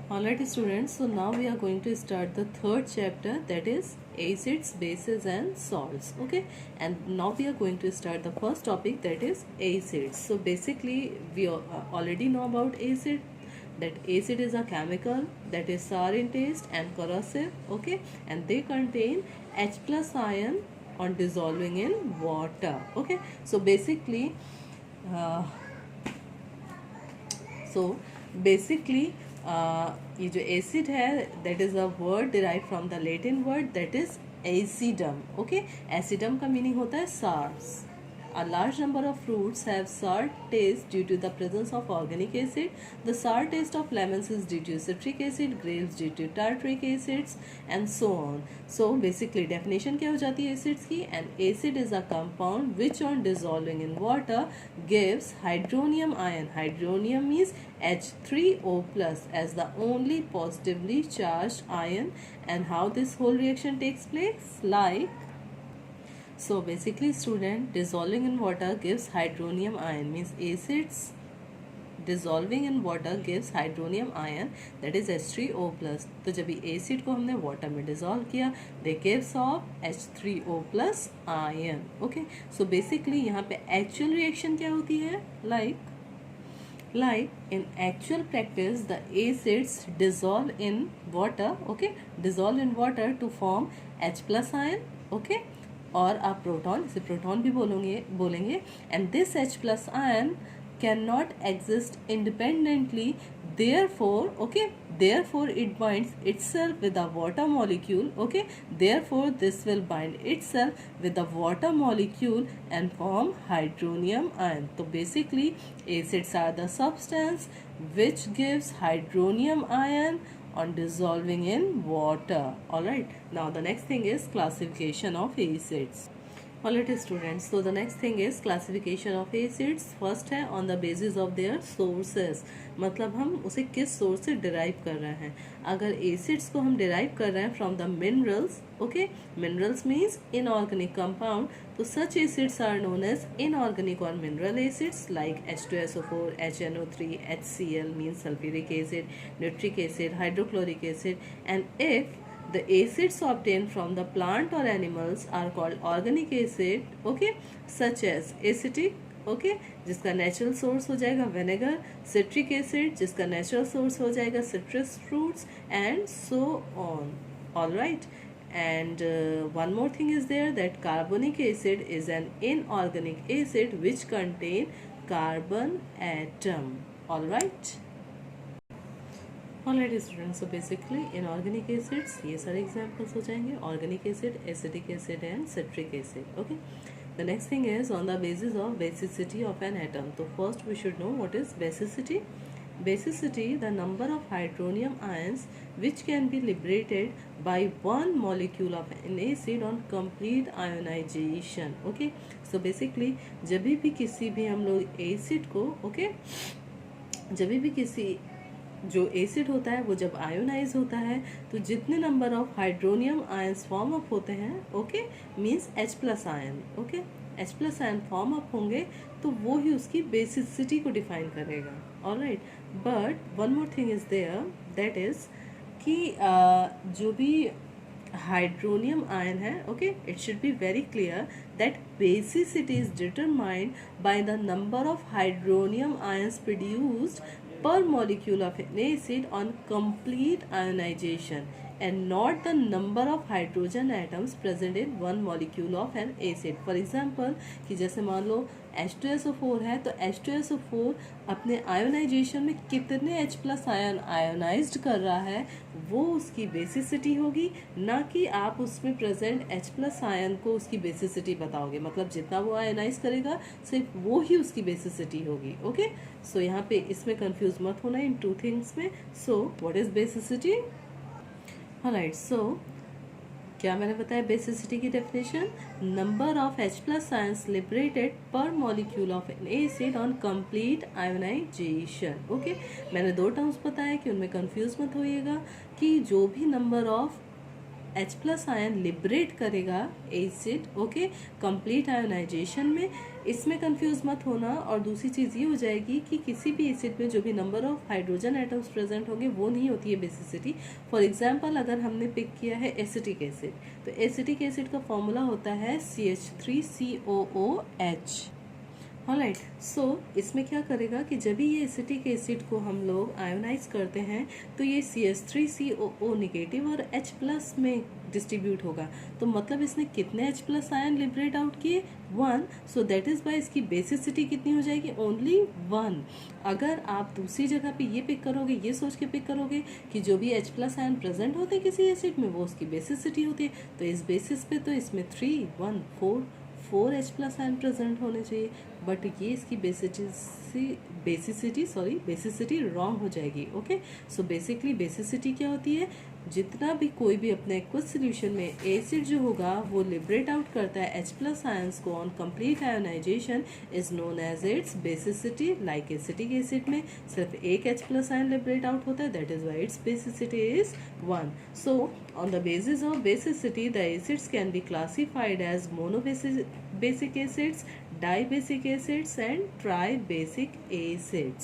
Alright students, so now we are going to start the third chapter, that is acids, bases and salts. Okay, and now we are going to start the first topic, that is acids. So basically we already know about acid, that acid is a chemical that is sour in taste and corrosive. Okay, and they contain H plus ion on dissolving in water. Okay, so basically uh, so basically ये जो acid है that is a word derive from the Latin word that is एसिडम. Okay, एसिडम का meaning होता है SARS. A large number of fruits have sour taste due to the presence of organic acid. The sour taste of lemons is due to citric acid, grapes due to tartaric acids, and so on. So basically definition क्या हो जाती है acids की? An acid is a compound which on dissolving in water gives hydronium ion. Hydronium means H3O plus as the only positively charged ion. And how this whole reaction takes place? Like, so basically student, dissolving in water gives hydronium ion, means acids dissolving in water gives hydronium ion, that is H3O plus. तो जब ये acid को हमने water में dissolve किया they gives off H3O plus ion. Okay, so basically यहाँ पे actual reaction क्या होती है? Like in actual practice the acids dissolve in water. Okay, dissolve in water to form H plus ion. Okay, और आप proton, इसे proton भी बोलेंगे and this H plus ion can not exist independently, therefore it binds itself with the water molecule. Okay, therefore this will bind itself with the water molecule and form hydronium ion. So basically acids are the substance which gives hydronium ion on dissolving in water. Alright, now the next thing is classification of acids. Alright students, so the next thing is classification of acids. First है on the basis of their sources, मतलब हम उसे किस source से derive कर रहे हैं. अगर एसिड्स को हम डिराइव कर रहे हैं from the minerals, okay, minerals means inorganic compound, तो such acids are known as inorganic और mineral acids like H2SO4, HNO3, HCl means sulfuric acid, nitric acid, hydrochloric acid. And if the acids obtained from the plant or animals are called organic acid, okay, such as acetic, okay, जिसका natural source हो जाएगा vinegar, citric acid जिसका natural source हो जाएगा citrus fruits, and so on. Alright, and one more thing is there, that carbonic acid is an inorganic acid which contain carbon atom. Alright, students, so basically inorganic acids ये सारे examples हो जाएंगे, organic acid, acidic acid and citric acid. Okay, the next thing is on the basis of basicity of an atom. तो first we should know what is basicity. Basicity, the number of hydronium ions which can be liberated by one molecule of an acid on complete ionization. Okay, so basically जब भी किसी भी हम लोग acid को, okay, जब भी किसी जो एसिड होता है वो जब आयोनाइज होता है तो जितने number of hydronium ions form up होते हैं, okay, means H plus ion, okay, H plus ion form up होंगे तो वो ही उसकी बेसिसिटी को डिफाइन करेगा. Alright, but one more thing is there, that is कि जो भी हाइड्रोनियम आयन है, okay, it should be very clear that basicity is determined by the number of hydronium ions produced per molecule of an acid on complete ionization and not the number of hydrogen atoms present in one molecule of an acid. For example, कि जैसे मान लो H2SO4 है तो H2SO4 अपने ionisation में कितने H plus ion ionised कर रहा है वो उसकी बेसिसिटी होगी, ना कि आप उसमें प्रेजेंट H प्लस आयन को उसकी बेसिसिटी बताओगे. मतलब जितना वो आयोनाइज करेगा सिर्फ वो ही उसकी बेसिसिटी होगी. ओके, सो यहाँ पे इसमें कंफ्यूज मत होना इन टू थिंग्स में. So what is basicity? Alright, so क्या मैंने बताया बेसिसिटी की definition? Number of H plus ions liberated per molecule of an acid on complete ionization. Okay, मैंने दो टर्म्स बताया कि उनमें कंफ्यूज मत होइएगा कि जो भी number of H plus ion liberate करेगा एसिड, ओके, कंप्लीट आयोनाइजेशन में, इसमें कंफ्यूज मत होना। और दूसरी चीज़ ये हो जाएगी कि किसी भी एसिड में जो भी number of hydrogen atoms present होंगे वो नहीं होती है बेसिसिटी। फॉर एग्जांपल अगर हमने पिक किया है एसिटिक एसिड, तो एसिटिक एसिड का फॉर्मूला होता है CH3COOH। ऑलराइट, सो इसमें क्या करेगा कि जब भी ये एसिटिक एसिड को हम लोग आयोनाइज करते हैं तो ये CH3COO नेगेटिव और H प्लस में डिस्ट्रीब्यूट होगा। तो मतलब इसने कितने H plus ion liberate out किए? 1। सो दैट इज बाय इसकी बेसिसिटी कितनी हो जाएगी? ओनली 1। अगर आप दूसरी जगह पे ये पिक करोगे, ये सोच के पिक करोगे कि जो भी H प्लस आयन प्रेजेंट होते हैं किसी एसिड में वो उसकी बेसिसिटी होती है, तो इस बेसिस पे तो इसमें 3, 1, 4 H प्लस आयन प्रेजेंट होने चाहिए, बट ये इसकी बेसिसिटी रॉन्ग हो जाएगी। ओके, सो बेसिकली बेसिसिटी क्या होती है? जितना भी कोई भी अपने एक्वस सोल्यूशन में एसिड जो होगा वो लिबरेट आउट करता है H प्लस आयंस को on complete ionization is known as its basicity. Like acetic acid में सिर्फ एक H plus ion liberate out होता है, that is why its basicity is 1। So on the basis of basicity, the acids can be classified as monobasic acids, dibasic acids and tribasic acids.